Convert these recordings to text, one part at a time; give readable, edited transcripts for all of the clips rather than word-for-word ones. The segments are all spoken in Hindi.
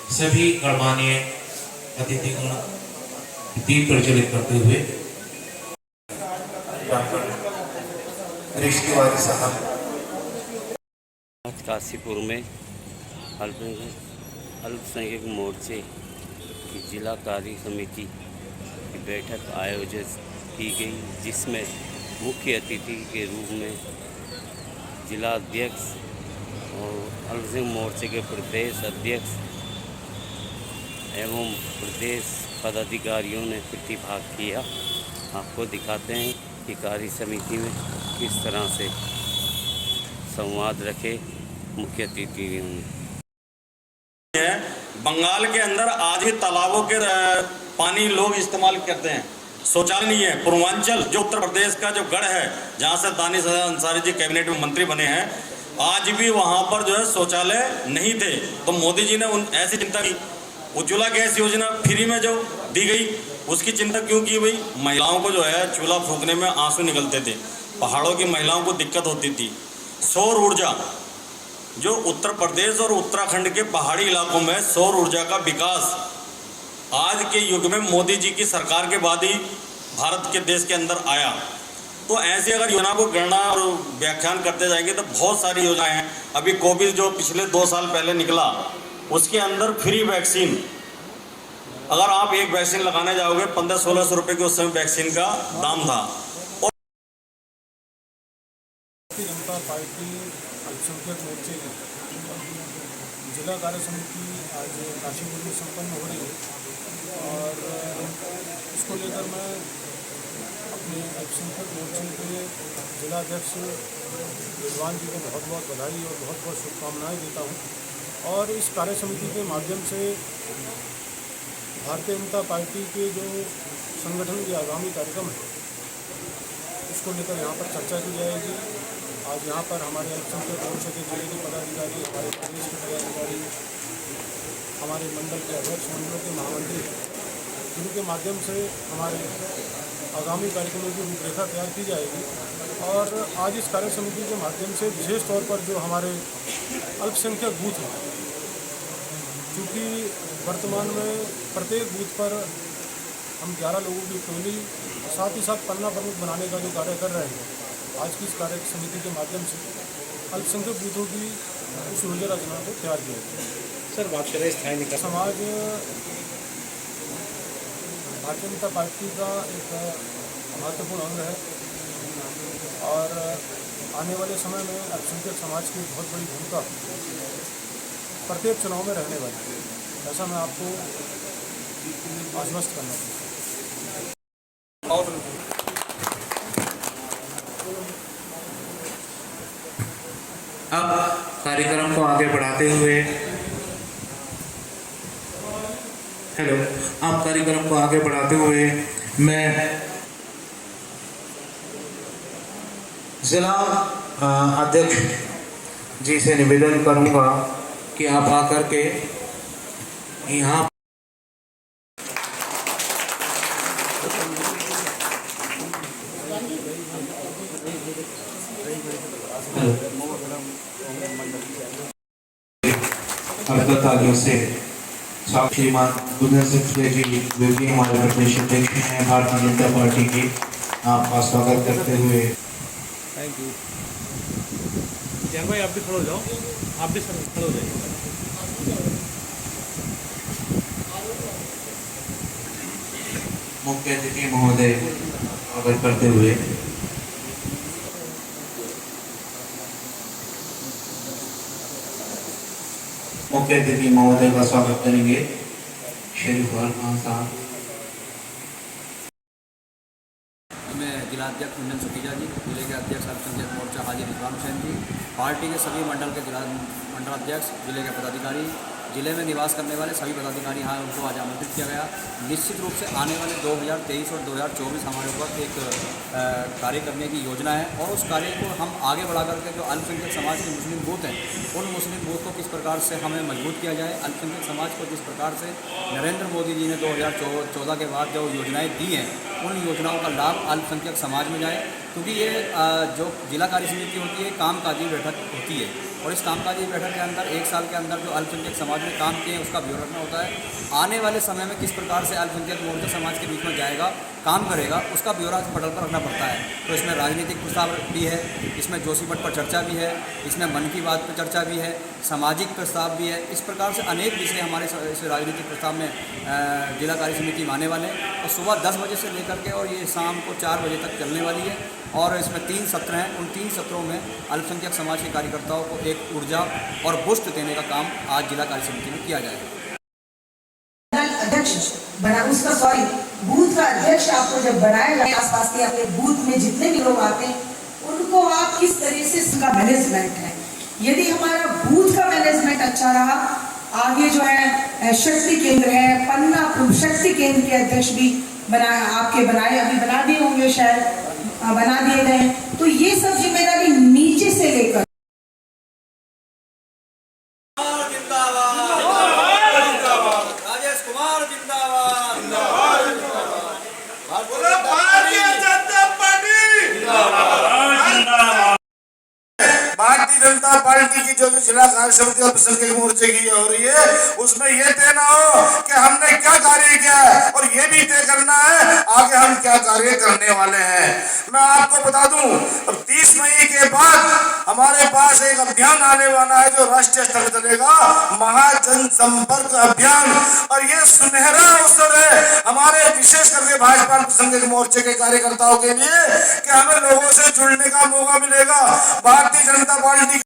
सभी गणमान्य अतिथिगण दीप प्रज्वलित करते हुए रिश्तेवादी साहब आज काशीपुर में अल्पसंख्यक मोर्चे की जिला कार्य समिति की बैठक आयोजित की गई, जिसमें मुख्य अतिथि के रूप में जिला अध्यक्ष और अल्पसंख्यक मोर्चे के प्रदेश अध्यक्ष एवं प्रदेश पदाधिकारियों ने प्रतिभाग किया। आपको दिखाते हैं कि कार्य समिति में किस तरह से संवाद रखे मुख्य अतिथियों ने। बंगाल के अंदर आज भी तालाबों के पानी लोग इस्तेमाल करते हैं, शौचालय नहीं है। पूर्वांचल जो उत्तर प्रदेश का जो गढ़ है, जहाँ से दानिश अंसारी जी कैबिनेट में मंत्री बने हैं, आज भी वहाँ पर जो है शौचालय नहीं थे। तो मोदी जी ने ऐसी चिंता की, उज्ज्वला गैस योजना फ्री में जो दी गई उसकी चिंता क्यों की भाई? महिलाओं को जो है चूल्हा फूकने में आंसू निकलते थे, पहाड़ों की महिलाओं को दिक्कत होती थी। सौर ऊर्जा, जो उत्तर प्रदेश और उत्तराखंड के पहाड़ी इलाकों में सौर ऊर्जा का विकास आज के युग में मोदी जी की सरकार के बाद ही भारत के देश के अंदर आया। तो ऐसे अगर योजना को गणना और व्याख्यान करते जाएंगे तो बहुत सारी योजनाएं हैं। अभी कोविड जो पिछले 2 साल पहले निकला, उसके अंदर फ्री वैक्सीन, अगर आप एक वैक्सीन लगाने जाओगे 1500-1600 रुपये के उस समय वैक्सीन का दाम था। और भारतीय जनता पार्टी अल्पसंख्यक मोर्चे की जिला कार्य समिति आज काशीपुर में संपन्न हो रही है और इसको लेकर मैं अपने अल्पसंख्यक मोर्चे के जिला अध्यक्ष रिजवान जी को बहुत बहुत बधाई और बहुत बहुत शुभकामनाएं देता हूं। और इस कार्य समिति के माध्यम से भारतीय जनता पार्टी के जो संगठन के आगामी कार्यक्रम है उसको लेकर यहाँ पर चर्चा की जाएगी। आज यहाँ पर हमारे अल्पसंख्यक मोर्चे के जिले के पदाधिकारी, हमारे प्रदेश के पदाधिकारी, हमारे मंडल के अध्यक्ष, मंडलों के महामंत्री, जिनके माध्यम से हमारे आगामी कार्यक्रमों की रूपरेखा तैयार की जाएगी। और आज इस कार्य समिति के माध्यम से विशेष तौर पर जो हमारे अल्पसंख्यक बूथ हैं, क्योंकि वर्तमान में प्रत्येक बूथ पर हम 11 लोगों की टोली, साथ ही साथ पन्ना प्रमुख बनाने का जो कार्य कर रहे हैं, आज की इस कार्य समिति के माध्यम से अल्पसंख्यक बूथों की उस योजना रचना को तैयार किया गया। सर, बात करें स्थायी निकाय समाज भारतीय जनता पार्टी का एक महत्वपूर्ण अंग है और आने वाले समय में अल्पसंख्यक समाज की बहुत बड़ी भूमिका प्रत्येक चुनाव में रहने वाली है, ऐसा मैं आपको आश्वस्त करना चाहूँगा। और अब कार्यक्रम को आगे बढ़ाते हुए अब कार्यक्रम को आगे बढ़ाते हुए मैं जिला अध्यक्ष जी से निवेदन करूंगा कि आप आकर के यहाँ तालियों से श्रीमान गुंजन सिंह जी, जो कि हमारे प्रदेश अध्यक्ष हैं भारतीय जनता पार्टी के, आपका स्वागत करते हुए। Thank you. जैन भाई, आप भी खड़े हो जाओ, आप भी सर खड़े हो जाइए। मुख्य अतिथि महोदय स्वागत करते हुए मुख्य अतिथि महोदय का स्वागत करेंगे श्री फरमान साहब। मैं जिला अध्यक्ष कुंजन सतीजा जी, जिले के अध्यक्ष अल्पसंख्यक मोर्चा हाजी रिजवान हुसैन जी, पार्टी के सभी मंडल के मंडलाध्यक्ष, जिले के पदाधिकारी, जिले में निवास करने वाले सभी पदाधिकारी यहाँ उनको आज आमंत्रित किया गया। निश्चित रूप से आने वाले 2023 और 2024 हमारे ऊपर एक कार्य करने की योजना है और उस कार्य को हम आगे बढ़ा करके जो अल्पसंख्यक समाज के मुस्लिम बूथ हैं, उन मुस्लिम बूथ को किस प्रकार से हमें मजबूत किया जाए। अल्पसंख्यक समाज को जिस प्रकार से नरेंद्र मोदी जी ने 2014 के बाद जो योजनाएँ दी हैं, उन योजनाओं का लाभ अल्पसंख्यक समाज में जाए, क्योंकि ये जो जिला कार्य समिति होती है, कामकाजी बैठक होती है और इस कामकाजी बैठक के अंदर 1 साल के अंदर जो अल्पसंख्यक समाज में काम किए हैं उसका ब्यौरा रखना होता है। आने वाले समय में किस प्रकार से अल्पसंख्यक मोर्चा समाज के बीच में जाएगा, काम करेगा, उसका ब्यौरा पटल पर रखना पड़ता है। तो इसमें राजनीतिक प्रस्ताव भी है, इसमें जोशीमठ पर चर्चा भी है, इसमें मन की बात पर चर्चा भी है, सामाजिक प्रस्ताव भी है। इस प्रकार से अनेक विषय हमारे इस राजनीतिक प्रस्ताव में जिला कार्य समिति में आने वाले हैं और सुबह 10 बजे से लेकर के और ये शाम को 4 बजे तक चलने वाली है। और इसमें 3 सत्र हैं। उन 3 सत्रों में अल्पसंख्यक समाज के कार्यकर्ताओं को एक ऊर्जा और बूस्ट देने का काम आज जिला कार्य समिति में किया जाएगा। अध्यक्ष बना उसका सॉरी बूथ का अध्यक्ष आपको जब बनाएगा, आसपास के अपने बूथ में जितने भी लोग आते हैं उनको आप किस तरह से इसका मैनेजमेंट है। यदि हमारा बूथ का मैनेजमेंट अच्छा रहा, आगे जो है शक्ति केंद्र है, पन्ना शक्ति केंद्र के अध्यक्ष भी आपके बनाए, अभी बना दिए होंगे, शायद बना दिए गए। तो ये सब जिम्मेदारी नीचे से लेकर राजेश कुमार जिंदाबाद, भारतीय जनता पार्टी की जो जिला कार्य समिति अल्पसंख्यक मोर्चे की हो रही है उसमें यह तय न हो कि हमने क्या कार्य किया है और ये भी तय करना है आगे हम क्या कार्य करने वाले हैं। मैं आपको बता दूं, अब 30 मई के बाद हमारे पास एक अभियान आने वाला है जो राष्ट्रीय स्तर पर चलेगा, महाजन संपर्क अभियान। और ये सुनहरा अवसर है हमारे विशेष करके भाजपा अल्पसंख्यक मोर्चे के कार्यकर्ताओं के लिए कि हमें लोगों से जुड़ने का मौका मिलेगा। भारतीय जनता पार्टी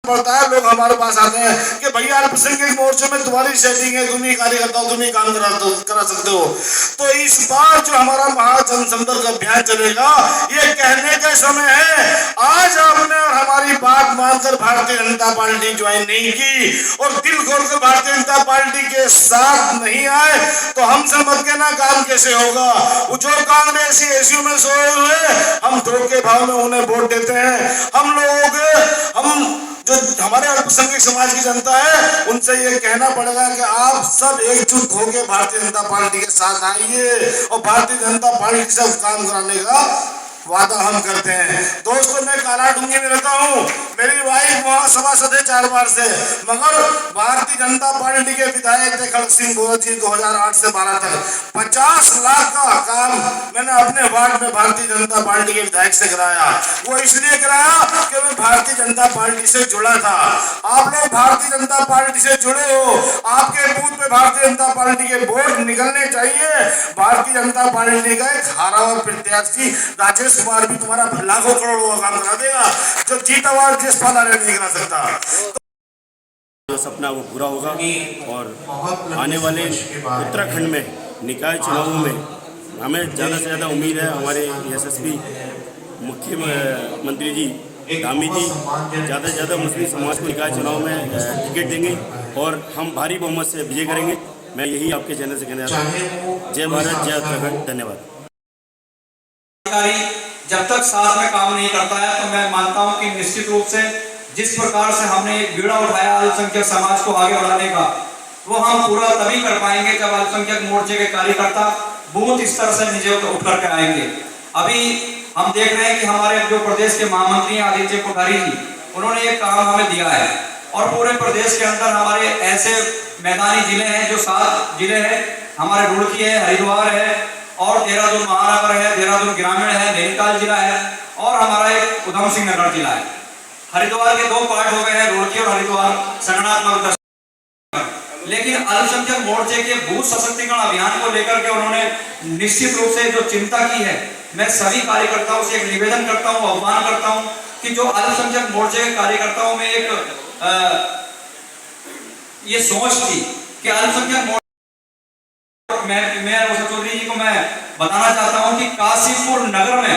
पड़ता है, लोग हमारे पास आते हैं कि भैया अल्पसंख्यक मोर्चे में तुम्हारी सेटिंग है, तुम ही कार्यकर्ता हो, तुम ही काम करा सकते हो। तो इस बार जो हमारा महाजन संपर्क अभियान चलेगा ये कहने का समय है। आज आपने और हमारी बात मानकर भारतीय जनता पार्टी ज्वाइन नहीं की और दिल खोलकर भारतीय जनता पार्टी के साथ नहीं आए तो हमसे मत कहना काम कैसे होगा। जो कांग्रेसी एसीयू में सोए हुए हम धोखे भाव में उन्हें वोट देते हैं। हम जो हमारे अल्पसंख्यक समाज की जनता है उनसे ये कहना पड़ेगा कि आप सब एकजुट होकर भारतीय जनता पार्टी के साथ आइए और भारतीय जनता पार्टी के साथ काम कराने का वादा हम करते हैं। दोस्तों, मैं कालाडूंगी में रहता हूँ, मेरी वाइफ वहाँ सभासद है 4 बार से, मगर भारतीय जनता पार्टी के विधायक थे खड़ग सिंह बोरत जी 2008 से 12 तक 50 लाख का काम मैंने अपने वार्ड में भारतीय जनता पार्टी के विधायक से कराया। वो इसलिए कराया कि मैं भारतीय जनता पार्टी से जुड़ा था। आप लोग भारतीय जनता पार्टी से जुड़े हो, आपके बूथ में भारतीय जनता पार्टी के वोट निकलने चाहिए। भारतीय जनता पार्टी का एक हारा हुआ प्रत्याशी राजेश कुमार भी तुम्हारा लाखों करोड़ों का काम करा देगा, जो जीता हुआ जसपाल नहीं करा सकता। जो सपना वो पूरा होगा और आने वाले उत्तराखंड में निकाय चुनावों में हमें ज़्यादा से ज़्यादा उम्मीद है हमारे यशस्वी मुख्यमंत्री जी धामी जी ज़्यादा से ज़्यादा मुस्लिम समाज को निकाय चुनाव में टिकट देंगे और हम भारी बहुमत से विजय करेंगे। मैं यही आपके चैनल से कहना चाहता हूँ। जय भारत, जय उत्तराखंड, धन्यवाद। जब तक साथ में काम नहीं करता है तो मैं मानता हूं कि निश्चित रूप से जिस प्रकार से हमने एक बीड़ा उठाया अल्पसंख्यक समाज को आगे बढ़ाने का, वो हम पूरा तभी कर पाएंगे जब अल्पसंख्यक मोर्चे के कार्यकर्ता बूथ स्तर से नीचे उठ करके आएंगे। अभी हम देख रहे हैं कि हमारे जो प्रदेश के महामंत्री आदित्य कोठारी जी, उन्होंने एक काम हमें दिया है और पूरे प्रदेश के अंदर हमारे ऐसे मैदानी जिले हैं जो 7 जिले हैं, हमारे रुड़की है, हरिद्वार है और देहरादून महानगर है, देहरादून ग्रामीण है, नैनीताल जिला है और हमारा एक उधम सिंह नगर जिला है। हरिद्वार के 2 पार्ट हो गए हैं, रुड़की और हरिद्वार संगठनात्मक। लेकिन अल्पसंख्यक मोर्चे के बूथ सशक्तिकरण अभियान को लेकर के उन्होंने निश्चित रूप से जो चिंता की है, मैं सभी कार्यकर्ताओं से एक निवेदन करता हूं, आह्वान करता हूं कि जो अल्पसंख्यक मोर्चे के कार्यकर्ताओं में एक ये सोच थी कि अल्पसंख्यक मैं चौधरी जी को मैं बताना चाहता हूं कि काशीपुर नगर में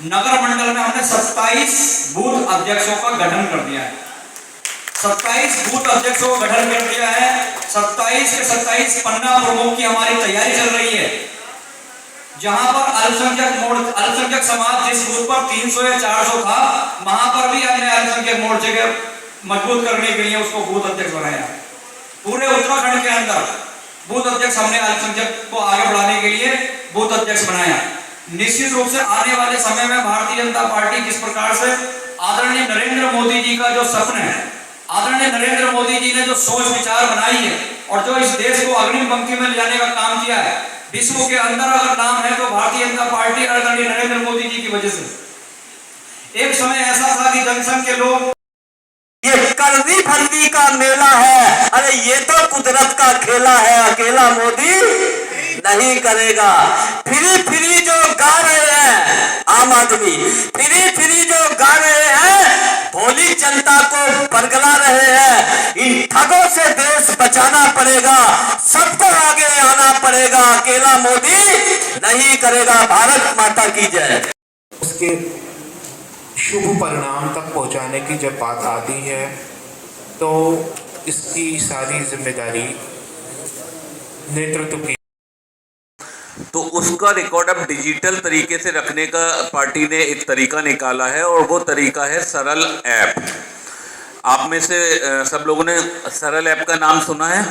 नगर मंडल में हमने 27 बूथ अध्यक्षों का गठन कर दिया है। 27 बूथ अध्यक्षों का गठन कर दिया है। 27 के 27 पन्ना प्रमुख की हमारी तैयारी चल रही है, जहां पर अल्पसंख्यक समाज जिस बूथ पर 300 या 400 था, वहां पर भी हमने अल्पसंख्यक मोर्चे के मजबूत करने के लिए उसको बूथ अध्यक्ष बनाया। पूरे उत्तराखंड के अंदर बूथ अध्यक्ष हमने अल्पसंख्यक को आगे बढ़ाने के लिए बूथ अध्यक्ष बनाया। निश्चित रूप से आने वाले समय में भारतीय जनता पार्टी जिस प्रकार से आदरणीय नरेंद्र मोदी जी का जो सपना है, आदरणीय नरेंद्र मोदी जी ने जो सोच विचार बनाई है और जो इस देश को अग्रिम पंक्ति में ले जाने का काम किया है, विश्व के अंदर अगर नाम है तो भारतीय जनता पार्टी आदरणीय नरेंद्र मोदी जी की वजह से। एक समय ऐसा था कि जनसंघ के लोग ये करनी फंदी का मेला है, अरे ये तो कुदरत का खेला है, अकेला मोदी नहीं करेगा। फ्री फ्री जो गा रहे हैं आम आदमी, फ्री फ्री जो गा रहे हैं, भोली जनता को बरगला रहे हैं। इन ठगों से देश बचाना पड़ेगा, सबको आगे आना पड़ेगा, अकेला मोदी नहीं करेगा। भारत माता की जय। उसके शुभ परिणाम तक पहुंचाने की जब बात आती है तो इसकी सारी जिम्मेदारी नेतृत्व की। तो उसका रिकॉर्ड अब डिजिटल तरीके से रखने का पार्टी ने एक तरीका निकाला है और वो तरीका है सरल ऐप। आप में से सब लोगों ने सरल ऐप का नाम सुना है?